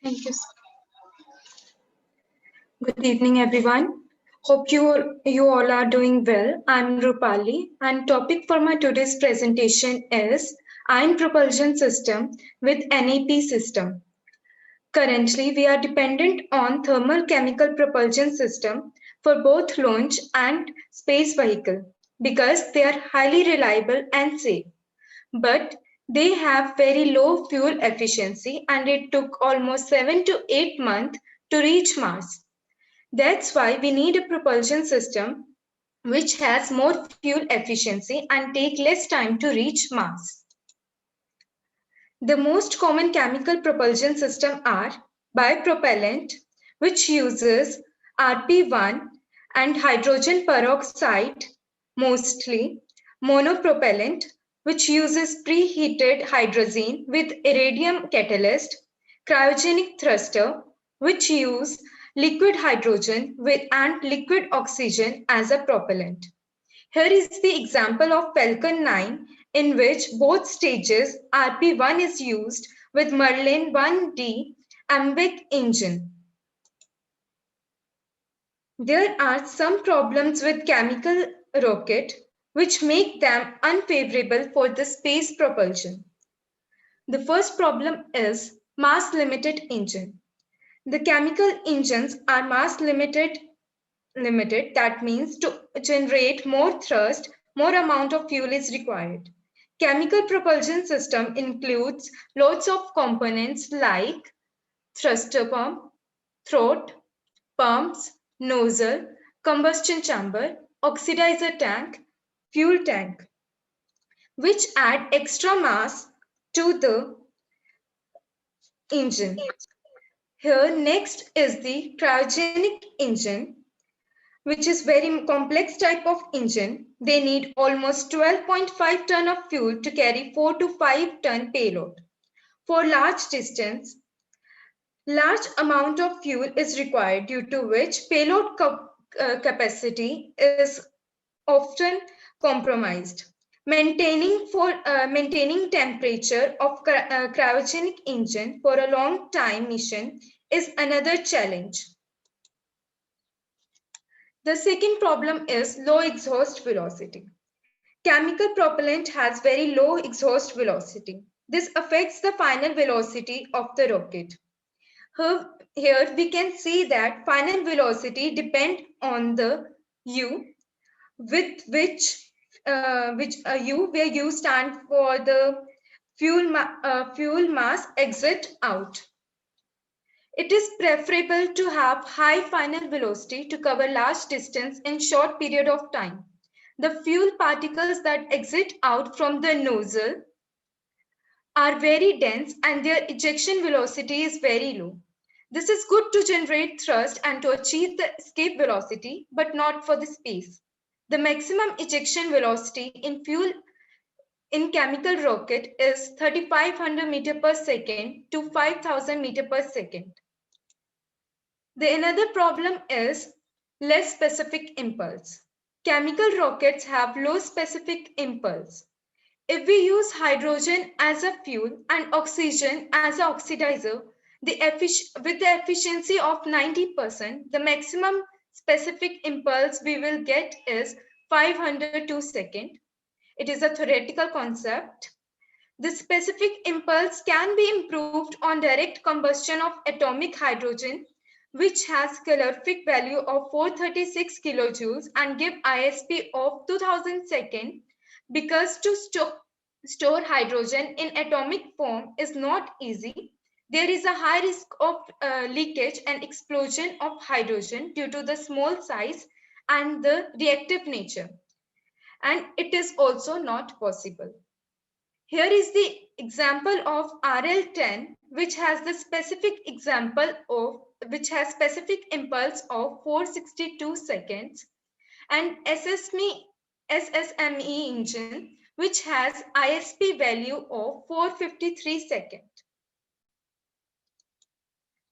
Thank you. Good evening, everyone. Hope you all are doing well. I'm Rupali, and topic for my today's presentation is ion propulsion system with NEP system. Currently, we are dependent on thermal chemical propulsion system for both launch and space vehicle because they are highly reliable and safe. But they have very low fuel efficiency and it took almost 7 to 8 months to reach Mars. That's why we need a propulsion system which has more fuel efficiency and take less time to reach Mars. The most common chemical propulsion systems are bipropellant, which uses RP1 and hydrogen peroxide mostly, monopropellant, which uses preheated hydrazine with iridium catalyst, cryogenic thruster, which use liquid hydrogen with and liquid oxygen as a propellant. Here is the example of Falcon 9 in which both stages RP1 is used with Merlin 1D AMBIC engine. There are some problems with chemical rocket which make them unfavorable for the space propulsion. The first problem is mass limited engine. The chemical engines are mass limited, that means to generate more thrust, more amount of fuel is required. Chemical propulsion system includes lots of components like thruster pump, throat, pumps, nozzle, combustion chamber, oxidizer tank, fuel tank, which add extra mass to the engine. Here next is the cryogenic engine, which is very complex type of engine. They need almost 12.5 ton of fuel to carry 4 to 5 ton payload. For large distance, large amount of fuel is required due to which payload capacity is often compromised. Maintaining temperature of cryogenic engine for a long time mission is another challenge. The second problem is low exhaust velocity. Chemical propellant has very low exhaust velocity. This affects the final velocity of the rocket. Here we can see that final velocity depends on the U, with which U where U stand for the fuel mass exit out. It is preferable to have high final velocity to cover large distance in short period of time. The fuel particles that exit out from the nozzle are very dense and their ejection velocity is very low. This is good to generate thrust and to achieve the escape velocity, but not for the space. The maximum ejection velocity in chemical rocket is 3500 meter per second to 5000 meter per second. The another problem is less specific impulse. Chemical rockets have low specific impulse. If we use hydrogen as a fuel and oxygen as an oxidizer, with the efficiency of 90%, the maximum specific impulse we will get is 502 seconds. It is a theoretical concept. The specific impulse can be improved on direct combustion of atomic hydrogen, which has calorific value of 436 kilojoules and give ISP of 2000 seconds, because to store hydrogen in atomic form is not easy. There is a high risk of leakage and explosion of hydrogen due to the small size and the reactive nature. And it is also not possible. Here is the example of RL10, which has the specific impulse of 462 seconds, and SSME engine, which has ISP value of 453 seconds.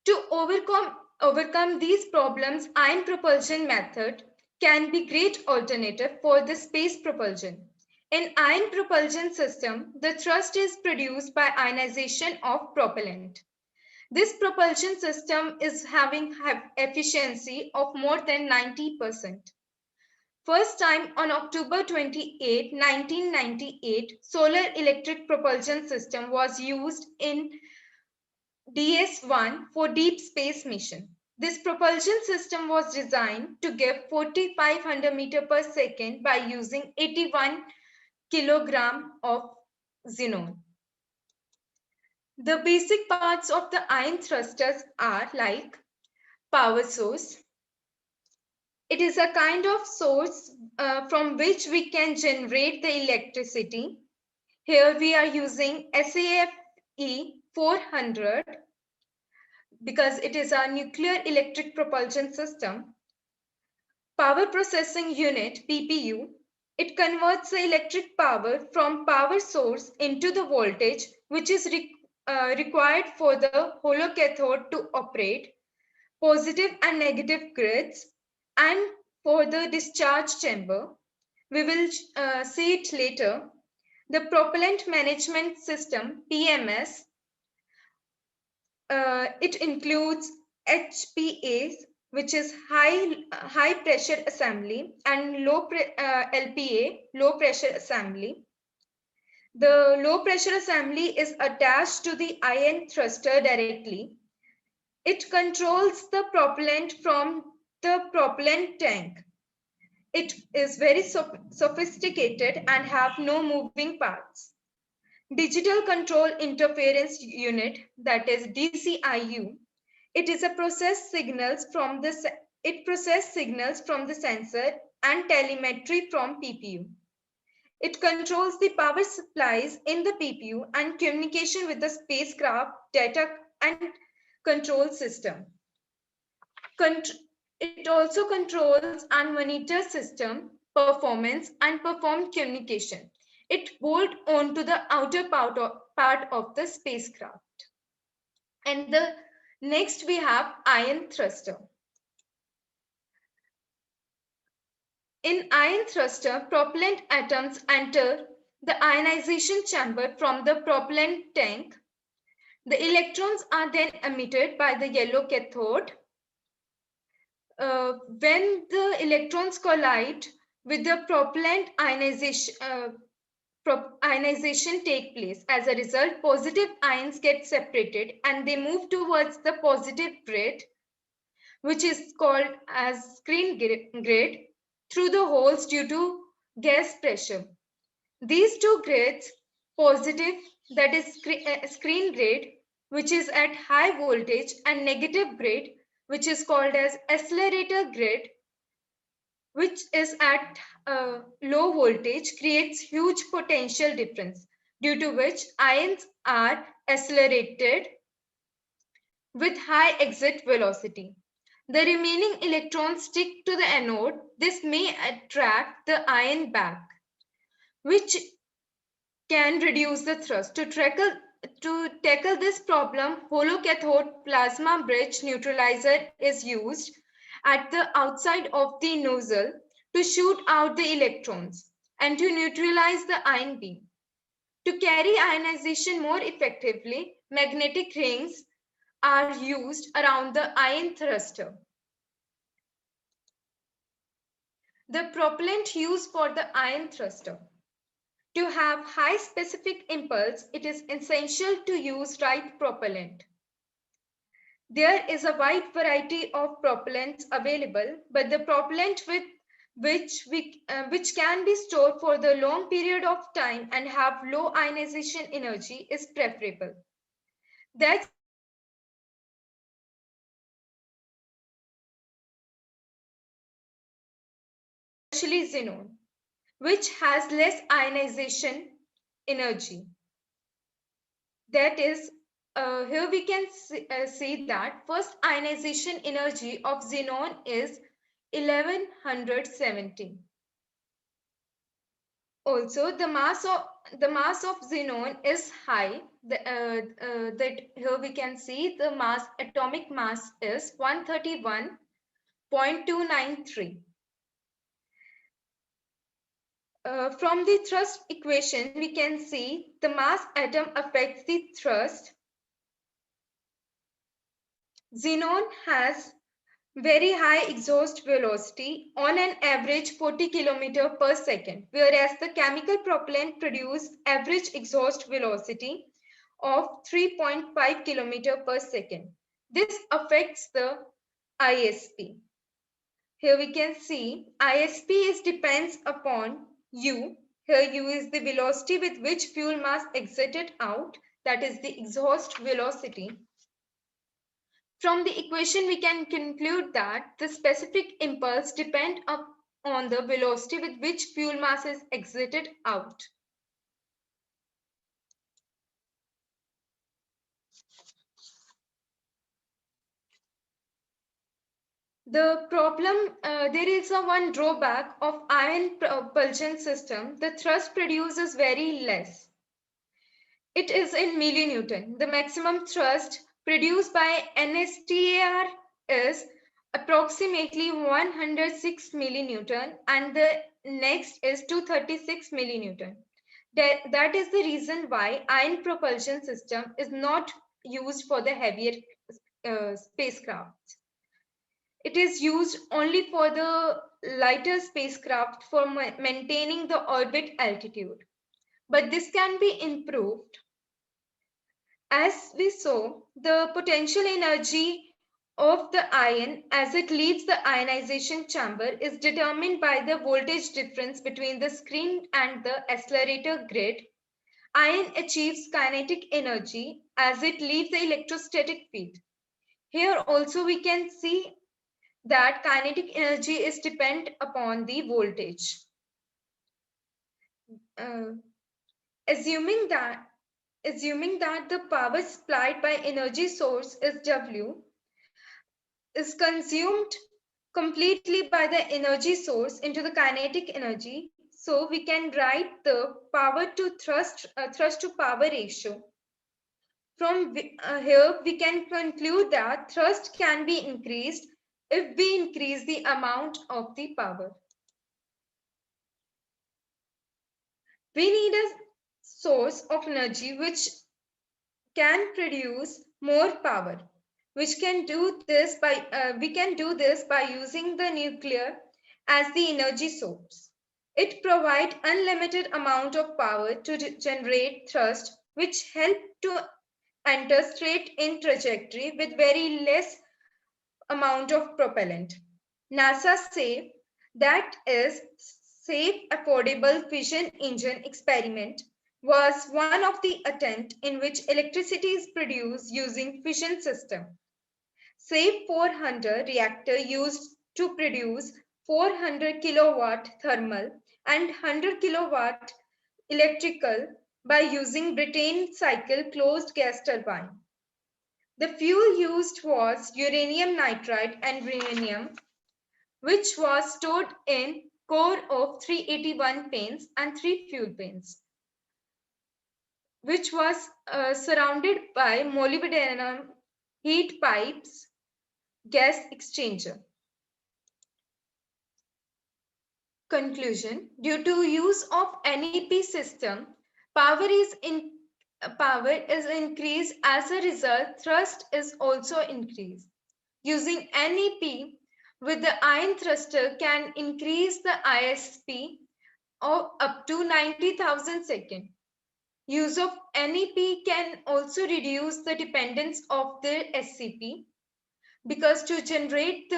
To overcome these problems, ion propulsion method can be great alternative for the space propulsion. In ion propulsion system, the thrust is produced by ionization of propellant. This propulsion system is having efficiency of more than 90%. First time on October 28, 1998, solar electric propulsion system was used in DS-1 for deep space mission. This propulsion system was designed to give 4,500 meter per second by using 81 kilogram of xenon. The basic parts of the ion thrusters are like power source. It is a kind of source from which we can generate the electricity. Here we are using SAFE 400 because it is a nuclear electric propulsion system. Power processing unit PPU. It converts the electric power from power source into the voltage which is required for the hollow cathode to operate, positive and negative grids, and for the discharge chamber. We will see it later. The propellant management system PMS. It includes HPAs, which is high pressure assembly, and LPA, low pressure assembly. The low pressure assembly is attached to the ion thruster directly. It controls the propellant from the propellant tank. It is very sophisticated and have no moving parts. Digital Control Interference Unit, that is DCIU. It is a process signals from the sensor and telemetry from PPU. It controls the power supplies in the PPU and communication with the spacecraft data and control system. It also controls and monitors system performance and perform communication. It bolts onto the outer part of the spacecraft. And the next we have ion thruster. In ion thruster, propellant atoms enter the ionization chamber from the propellant tank. The electrons are then emitted by the yellow cathode. When the electrons collide with the propellant, ionization take place. As a result, positive ions get separated and they move towards the positive grid, which is called as screen grid, through the holes due to gas pressure. These two grids, positive, that is screen grid, which is at high voltage, and negative grid, which is called as accelerator grid, which is at low voltage, creates huge potential difference, due to which ions are accelerated with high exit velocity. The remaining electrons stick to the anode. This may attract the ion back, which can reduce the thrust. To tackle this problem, hollow cathode plasma bridge neutralizer is used at the outside of the nozzle to shoot out the electrons and to neutralize the ion beam. To carry ionization more effectively, magnetic rings are used around the ion thruster. The propellant used for the ion thruster. To have high specific impulse, it is essential to use right propellant. There is a wide variety of propellants available, but the propellant which can be stored for the long period of time and have low ionization energy is preferable. That's especially xenon, which has less ionization energy. That is, here we can see that first ionization energy of xenon is 1170. Also, the mass of xenon is high. That here we can see the atomic mass is 131.293. From the thrust equation, we can see the mass atom affects the thrust. Xenon has very high exhaust velocity, on an average 40 km per second, whereas the chemical propellant produce average exhaust velocity of 3.5 km per second. This affects the ISP. Here we can see ISP is depends upon U. Here U is the velocity with which fuel mass exited out, that is the exhaust velocity. From the equation, we can conclude that the specific impulse depends on the velocity with which fuel mass is exited out. The problem, there is one drawback of ion propulsion system. The thrust produced is very less. It is in millinewton. The maximum thrust produced by NSTAR is approximately 106 millinewton, and the next is 236 millinewton. That is the reason why ion propulsion system is not used for the heavier spacecraft. It is used only for the lighter spacecraft for maintaining the orbit altitude. But this can be improved. As we saw, the potential energy of the ion as it leaves the ionization chamber is determined by the voltage difference between the screen and the accelerator grid. Ion achieves kinetic energy as it leaves the electrostatic field. Here also we can see that kinetic energy is dependent upon the voltage. Uh, assuming that the power supplied by energy source is W is consumed completely by the energy source into the kinetic energy. So we can write the power to thrust to power ratio. From here, we can conclude that thrust can be increased if we increase the amount of the power. We need a source of energy which can produce more power. Which can do this by we can do this by using the nuclear as the energy source. It provides unlimited amount of power to generate thrust, which help to enter straight in trajectory with very less amount of propellant. NASA say that is safe, affordable fission engine experiment was one of the attempt in which electricity is produced using fission system. SAFE 400 reactor used to produce 400 kilowatt thermal and 100 kilowatt electrical by using Brayton cycle closed gas turbine. The fuel used was uranium nitride and uranium, which was stored in core of 381 pins and 3 fuel pins, which was surrounded by molybdenum heat pipes gas exchanger. Conclusion: due to use of NEP system, power is increased. As a result, thrust is also increased. Using NEP with the ion thruster can increase the ISP of up to 90,000 seconds. Use of NEP can also reduce the dependence of the SCP, because to generate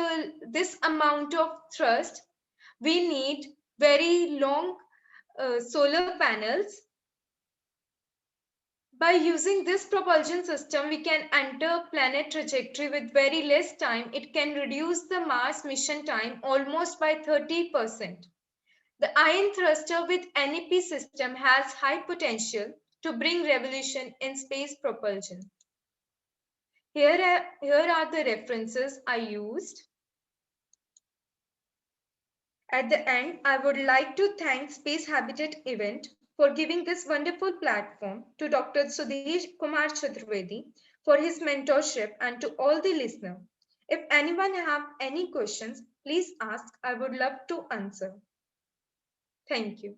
this amount of thrust, we need very long solar panels. By using this propulsion system, we can enter planet trajectory with very less time. It can reduce the Mars mission time almost by 30%. The ion thruster with NEP system has high potential to bring revolution in space propulsion. Here are the references I used. At the end, I would like to thank Space Habitat event for giving this wonderful platform to Dr. Sudhir Kumar Chaturvedi for his mentorship, and to all the listeners. If anyone have any questions, please ask. I would love to answer. Thank you.